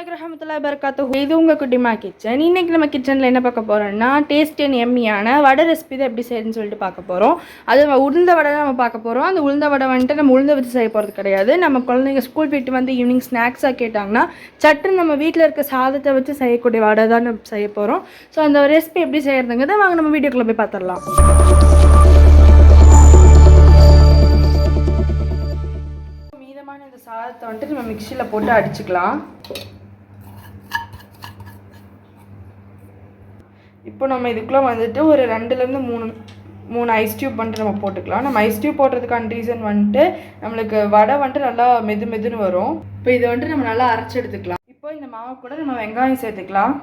வரஹ்மத்துல்லாஹி வபரகாத்துஹு. இது உங்கள் குட்டிமா கிச்சன். இன்றைக்கி நம்ம கிச்சனில் என்ன பார்க்க போகிறோம்னா டேஸ்டி அண்ட் எம்மியான வடை ரெசிபி தான் எப்படி செய்யணும்னு சொல்லிட்டு பார்க்க போகிறோம். அது உளுந்த வடை தான் நம்ம பார்க்க போகிறோம். அந்த உளுந்த வடை வந்துட்டு நம்ம உளுந்த வச்சு செய்ய போகிறது கிடையாது. நம்ம குழந்தைங்க ஸ்கூல் போயிட்டு வந்து ஈவினிங் ஸ்நாக்ஸாக கேட்டாங்கன்னா சட்டுன்னு நம்ம வீட்டில் இருக்க சாதத்தை வச்சு செய்யக்கூடிய வடை தான் நம்ம செய்ய போகிறோம். ஸோ அந்த ரெசிபி எப்படி செய்கிறதுங்கிறத வாங்க நம்ம வீடியோக்குள்ளே போய் பார்த்துடலாம். மீதமான இந்த சாதத்தை வந்துட்டு நம்ம மிக்சியில் போட்டு அடிச்சுக்கலாம். இப்போ நம்ம இதுக்குள்ளே வந்துட்டு ஒரு 2லேருந்து 3 ஐஸ் டியூப் வந்துட்டு நம்ம போட்டுக்கலாம். நம்ம ஐஸ் டியூப் போடுறதுக்கான ரீசன் வந்துட்டு நம்மளுக்கு வடை வந்துட்டு நல்லா மெதுன்னு வரும். இப்போ இதை வந்துட்டு நம்ம நல்லா அரைச்சி எடுத்துக்கலாம். இப்போ இந்த மாவு கூட நம்ம வெங்காயம் சேர்த்துக்கலாம்.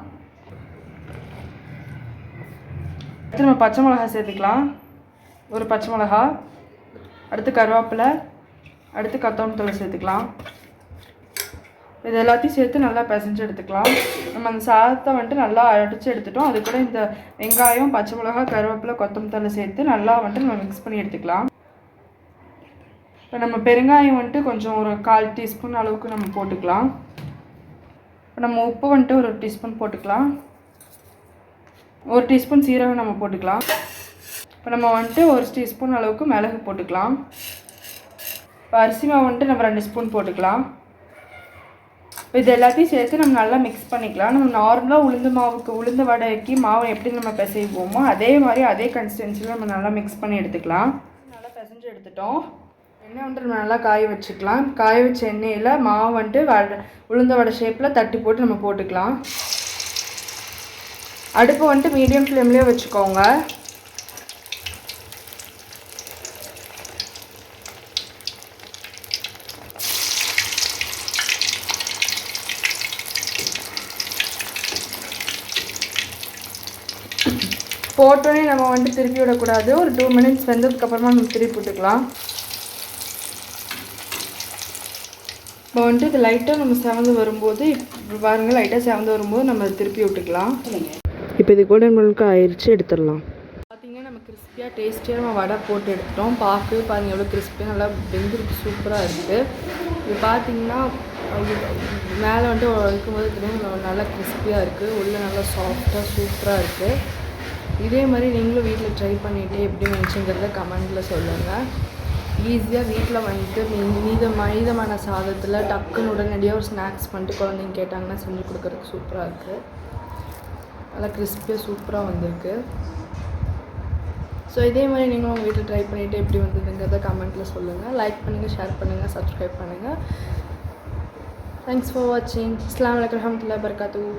அடுத்து நம்ம பச்சை மிளகா சேர்த்துக்கலாம். ஒரு பச்சை மிளகா, அடுத்து கருவேப்பிலை, அடுத்து கொத்தமல்லி தழை சேர்த்துக்கலாம். இது எல்லாத்தையும் சேர்த்து நல்லா பிசைஞ்சு எடுத்துக்கலாம். நம்ம அந்த சாதத்தை வந்துட்டு நல்லா அடித்து எடுத்துட்டோம். அது கூட இந்த வெங்காயம், பச்சை மிளகா, கருவேப்பிலை, கொத்தமல்லி தழை சேர்த்து நல்லா வந்துட்டு நம்ம மிக்ஸ் பண்ணி எடுத்துக்கலாம். இப்போ நம்ம பெருங்காயம் வந்துட்டு கொஞ்சம் ஒரு 1/4 டீஸ்பூன் அளவுக்கு நம்ம போட்டுக்கலாம். இப்போ நம்ம உப்பு வந்துட்டு ஒரு டீஸ்பூன் போட்டுக்கலாம். 1 டீஸ்பூன் சீரகம் நம்ம போட்டுக்கலாம். இப்போ நம்ம வந்துட்டு 1 டீஸ்பூன் அளவுக்கு மிளகு போட்டுக்கலாம். இப்போ அரிசி மாவு வந்துட்டு நம்ம 2 ஸ்பூன் போட்டுக்கலாம். இப்போ இது எல்லாத்தையும் சேர்த்து நம்ம நல்லா மிக்ஸ் பண்ணிக்கலாம். நம்ம நார்மலாக உளுந்த வடைக்கு மாவு எப்படி நம்ம பிசைவோமோ அதே மாதிரி அதே கன்சிஸ்டன்சியில் நம்ம நல்லா மிக்ஸ் பண்ணி எடுத்துக்கலாம். நல்லா பிசைஞ்சு எடுத்துட்டோம். எண்ணெய் வந்துட்டு நம்ம நல்லா காய வச்சுக்கலாம். காய வச்ச எண்ணெயில் மாவு வந்துட்டு உளுந்த வடை ஷேப்பில் தட்டி போட்டு நம்ம போட்டுக்கலாம். அடுப்பு வந்துட்டு மீடியம் ஃப்ளேம்லேயே வச்சுக்கோங்க. போட்டோன்னே நம்ம வந்துட்டு திருப்பி விடக்கூடாது. ஒரு 2 மினிட்ஸ் வெந்ததுக்கப்புறமா நம்ம திருப்பி விட்டுக்கலாம். இப்போ வந்துட்டு இது லைட்டாக நம்ம செவந்து வரும்போது பாருங்கள், லைட்டாக செவந்து வரும்போது நம்ம திருப்பி விட்டுக்கலாம். இப்போ இது கோல்டன் மில்க் ஆயிடுச்சு, எடுத்துடலாம். பார்த்திங்கன்னா நம்ம கிறிஸ்பியாக டேஸ்டியாக நம்ம வடை போட்டு எடுத்துட்டோம். பாருங்கள் எவ்வளோ கிறிஸ்பியாக நல்லா வெந்துருக்கு, சூப்பராக இருக்குது. இது பார்த்திங்கன்னா மேலே வந்துட்டு வைக்கும்போது தெரியும் நல்லா கிறிஸ்பியாக இருக்குது, உள்ளே நல்லா சாஃப்டாக சூப்பராக இருக்குது. இதே மாதிரி நீங்களும் வீட்டில் ட்ரை பண்ணிவிட்டு எப்படி வந்துச்சுங்கிறத கமெண்டில் சொல்லுங்கள். ஈஸியாக வீட்டில் வந்துட்டு மீதமான சாதத்தில் டக்குன்னு உடனடியாக ஒரு ஸ்நாக்ஸ் பண்ணிட்டு குழந்தைங்க கேட்டாங்கன்னா செஞ்சு கொடுக்குறதுக்கு சூப்பராக இருக்குது. நல்லா கிறிஸ்பியாக சூப்பராக வந்திருக்கு. ஸோ இதே மாதிரி நீங்களும் உங்கள் வீட்டில் ட்ரை பண்ணிவிட்டு எப்படி வந்ததுங்கிறத கமெண்ட்டில் சொல்லுங்கள். லைக் பண்ணுங்கள், ஷேர் பண்ணுங்கள், சப்ஸ்கிரைப் பண்ணுங்கள். தேங்க்ஸ் ஃபார் வாட்சிங். அஸ்ஸலாமு அலைக்கும் வரஹ்மத்துல்லாஹி வபரகாத்துஹு.